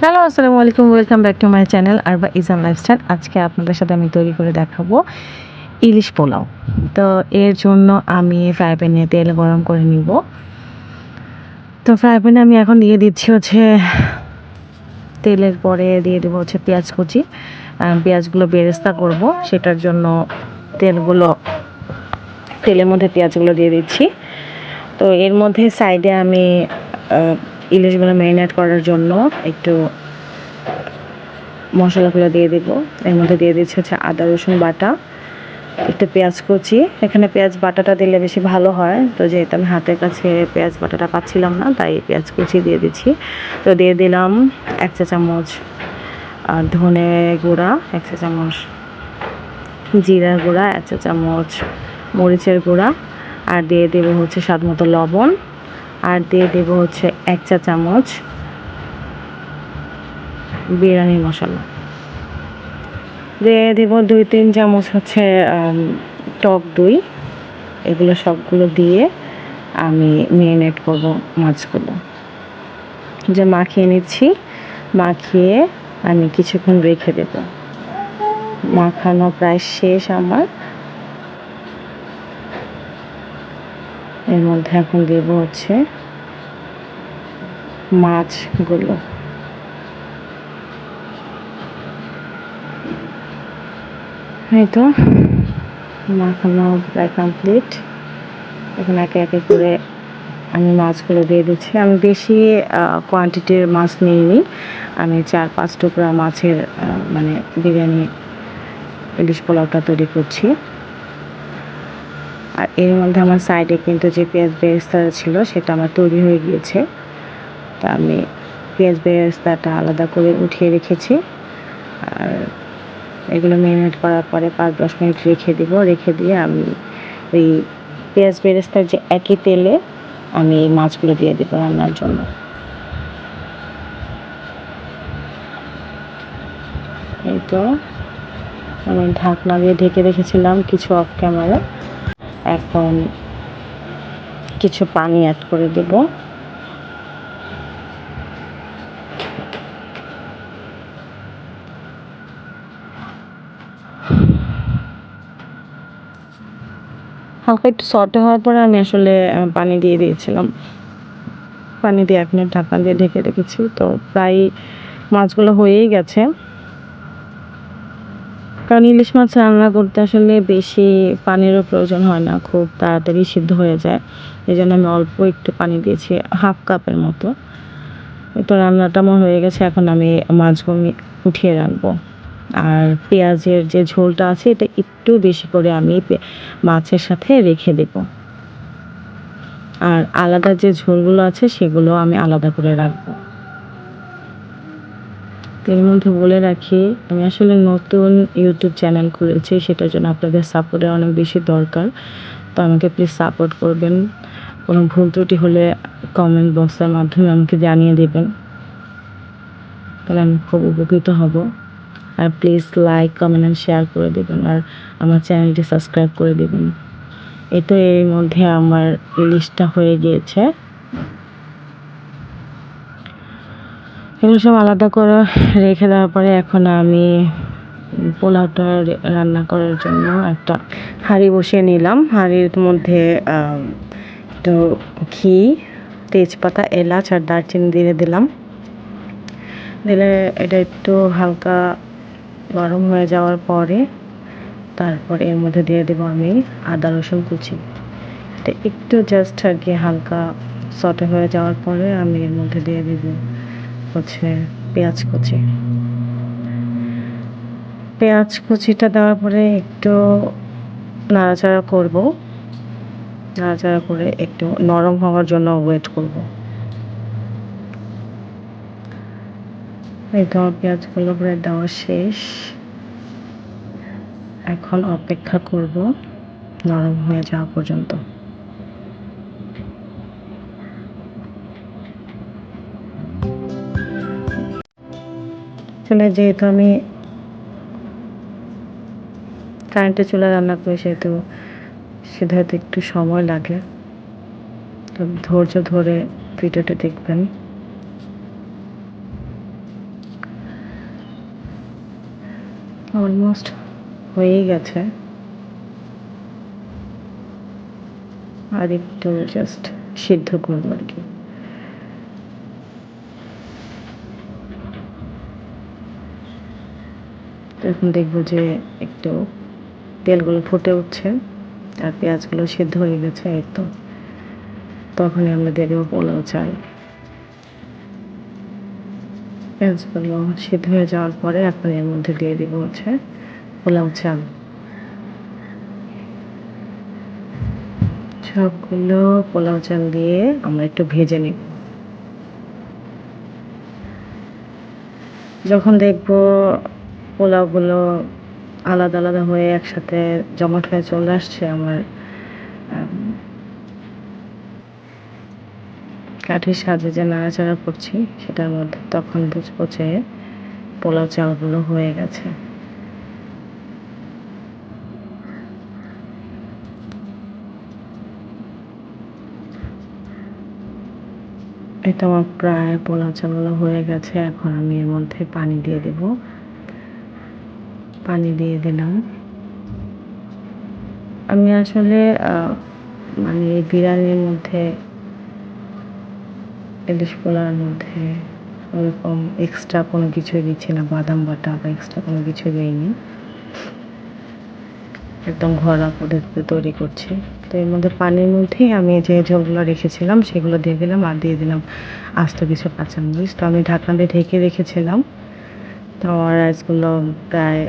Hello, আসসালামু আলাইকুম। Welcome back to my channel Arba Izan lifestyle. আজকে আপনাদের সাথে আমি তৈরি করে দেখাবো ইলিশ পোলাও। তো এর জন্য আমি ফ্রাই প্যানে তেল গরম করে নিব। তো ফ্রাই প্যানে আমি এখন দিয়ে দিচ্ছি তেলের পরে দিয়ে দেবো পেঁয়াজ কুচি। পেঁয়াজগুলো বেরেস্তা করব, সেটার জন্য তেলের মধ্যে পেঁয়াজগুলো দিয়ে দিচ্ছি। তো এর মধ্যে সাইডে আমি ইলিশগুলো ম্যারিনেট করার জন্য একটু মশলাগুলো দিয়ে দেব। এর মধ্যে দিয়ে দিচ্ছি আদা রসুন বাটা, একটু পেঁয়াজ কুচি। এখানে পেঁয়াজ বাটাটা দিলে বেশি ভালো হয়, তো যেহেতু আমি হাতের কাছে পেঁয়াজ বাটাটা পাচ্ছিলাম না, তাই পেঁয়াজ কুচি দিয়ে দিচ্ছি। তো দিয়ে দিলাম 1 চা চামচ ধনে গুঁড়া, 1 চা চামচ জিরার গুঁড়া, 1 চা চামচ মরিচের গুঁড়া, আর দিয়ে দেবো স্বাদ মতো লবণ, আর দিয়ে দেবো 1 চা চামচ বিরিয়ানি মশলা, দিয়ে দেবো 2-3 চামচ টক দই। এগুলো সবগুলো দিয়ে আমি ম্যারিনেট করবো মাছগুলো। যে মাখিয়ে নিচ্ছি, মাখিয়ে আমি কিছুক্ষণ রেখে দেব। মাখানো প্রায় শেষ আমার। এর মধ্যে এখন দেব মাছগুলো। এই তো মাখানো প্রায় কমপ্লিট। এখন একে একে করে আমি মাছগুলো দিয়ে দিচ্ছি। আমি বেশি কোয়ান্টিটির মাছ নিইনি, আমি 4-5 টুকরা মাছের মানে বিরিয়ানি ইলিশ পোলাওটা তৈরি করছি। আর এর মধ্যে আমার সাইডে কিন্তু যে পেঁয়াজ বেরেস্তা ছিল সেটা আমার তৈরি হয়ে গিয়েছে। তা আমি পেঁয়াজ বেরেস্তাটা আলাদা করে উঠিয়ে রেখেছি। আর এগুলো ম্যারিনেট করার পরে 5-10 মিনিট রেখে দিয়ে আমি ওই পেঁয়াজ বেরেস্তার যে একই তেলে আমি এই মাছগুলো দিয়ে দেবো রান্নার জন্য। এই তো আমি ঢাকনা দিয়ে ঢেকে রেখেছিলাম কিছু অফ ক্যামেরা। এখন কিছু পানি অ্যাড করে দেব। হালকা একটু সটে হওয়ার পরে আমি পানি দিয়ে দিয়েছিলাম। পানি দিয়ে 1 মিনিট ঢাকনা দিয়ে ঢেকে রেখেছি। তো প্রায় মাছগুলো হয়েই গেছে, কারণ ইলিশ মাছ রান্না করতে বেশি পানিরও প্রয়োজন হয় না, খুব তাড়াতাড়ি সিদ্ধ হয়ে যায়। এই জন্য আমি অল্প একটু পানি দিয়েছি, 1/2 কাপের মতো। তো রান্নাটা আমার হয়ে গেছে। এখন আমি মাছগুলো উঠিয়ে রাখবো। আর পেঁয়াজের যে ঝোলটা আছে এটা একটু বেশি করে আমি মাছের সাথে রেখে দেব। আর আলাদা যে ঝোলগুলো আছে সেগুলো আমি আলাদা করে রাখবো। এর মধ্যে বলে রাখি, আমি নতুন ইউটিউব চ্যানেল খুলেছি, সেটার জন্য আপনাদের সাপোর্টের অনেক বেশি দরকার। তো আমাকে প্লিজ সাপোর্ট করবেন। কোনো ভুল ত্রুটি হলে কমেন্ট বক্সের মাধ্যমে আমাকে জানিয়ে দেবেন, তাহলে আমি খুব উপকৃত হব। আর please like, comment and share করে দেবেন, আর আমার চ্যানেলটি সাবস্ক্রাইব করে দেবেন। তো এর মধ্যে আমার ইলিশটা হয়ে গিয়েছে। এগুলো সব আলাদা করে রেখে দেওয়ার পরে এখন আমি পোলাওটা রান্না করার জন্য একটা হাঁড়ি বসিয়ে নিলাম। হাঁড়ির মধ্যে একটু ঘি, তেজপাতা, এলাচ আর দারচিনি দিয়ে দিলাম। দিলে এটা একটু হালকা গরম হয়ে যাওয়ার পরে তারপর এর মধ্যে দিয়ে দেবো আমি আদা রসুন কুচি। এটা একটু জাস্ট হালকা সটে হয়ে যাওয়ার পরে আমি এর মধ্যে দিয়ে দেবো পেঁয়াজ কুচি। পেঁয়াজ কুচিটা দেওয়ার পরে একটু নাড়াচাড়া করব। নাড়াচাড়া করে একটু নরম হওয়ার জন্য ওয়েট করব। এই তো পেঁয়াজগুলো প্রায় দেওয়া শেষ। এখন অপেক্ষা করব নরম হয়ে যাওয়া পর্যন্ত। যেহেতু আমি কারেন্টের চুলায় রান্না করি, সেহেতু সেটা হয়তো একটু সময় লাগে, তো ধৈর্য ধরে ভিডিওটা দেখবেন। অলমোস্ট হয়েই গেছে, আর একটু জাস্ট সিদ্ধ করবো আর কি। তো এখন দেখবো যে একটু তেলগুলো ফুটে উঠছে আর পেঁয়াজগুলো সিদ্ধ হয়ে গেছে, এই তো তখনই আমরা দিয়ে দেবো পোলাও চাল। পেঁয়াজগুলো সিদ্ধ হয়ে যাওয়ার পরে এখন এর মধ্যে দিয়ে দিব হচ্ছে পোলাও চাল। সবগুলো পোলাও চাল দিয়ে আমরা একটু ভেজে নিব। যখন দেখবো পোলাওগুলো আলাদা আলাদা হয়ে একসাথে জমাট হয়ে চলে আসছে, আমার কাঠির সাহায্যে যে নাড়াচাড়া করছি সেটার মধ্যে, তখন বুঝবো যে পোলাও চালগুলো হয়ে গেছে। এটা আমার প্রায় পোলাও চালগুলো হয়ে গেছে। এখন আমি এর মধ্যে পানি দিয়ে দেব। পানি দিয়ে দিলাম। আমি আসলে মানে বিরিয়ানির মধ্যে, ইলিশ পোলাওর মধ্যে ওরকম এক্সট্রা কোনো কিছুই দিচ্ছি না, বাদাম বাটা বা এক্সট্রা কোনো কিছু দিইনি, একদম ঘরোয়া পদ্ধতিতে তৈরি করছি। তো এর মধ্যে পানির মধ্যেই আমি যে ঝোলগুলো রেখেছিলাম সেগুলো দিয়ে দিলাম, আর দিয়ে দিলাম আস্ত কিছু কাঁচামরিচ। তো আমি ঢাকনা দিয়ে ঢেকে রেখেছিলাম। তো আমার রাইসগুলো প্রায়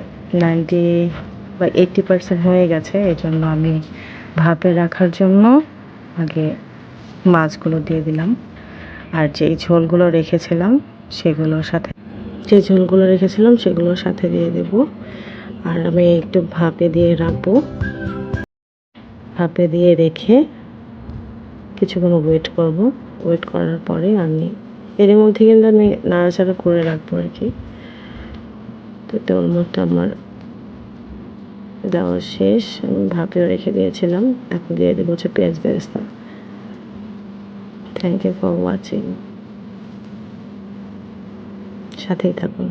90 বা 80% হয়ে গেছে। এই জন্য আমি ভাপে রাখার জন্য আগে মাছগুলো দিয়ে দিলাম, আর যেই ঝোলগুলো রেখেছিলাম সেগুলোর সাথে দিয়ে দেব। আর আমি একটু ভাপে দিয়ে রাখবো। ভাপে দিয়ে রেখে কিছুক্ষণ ওয়েট করব। ওয়েট করার পরে আমি এর মধ্যে কিন্তু আমি নাড়াচাড়া করে রাখবো আর কি। তো এটা অলমোস্ট আমার দেওয়া শেষ। আমি ভাপেও রেখে দিয়েছিলাম। এখন দিয়ে দেবো হচ্ছে পেঁয়াজ বেরেস্তা। Thank you for watching. সাথেই থাকুন।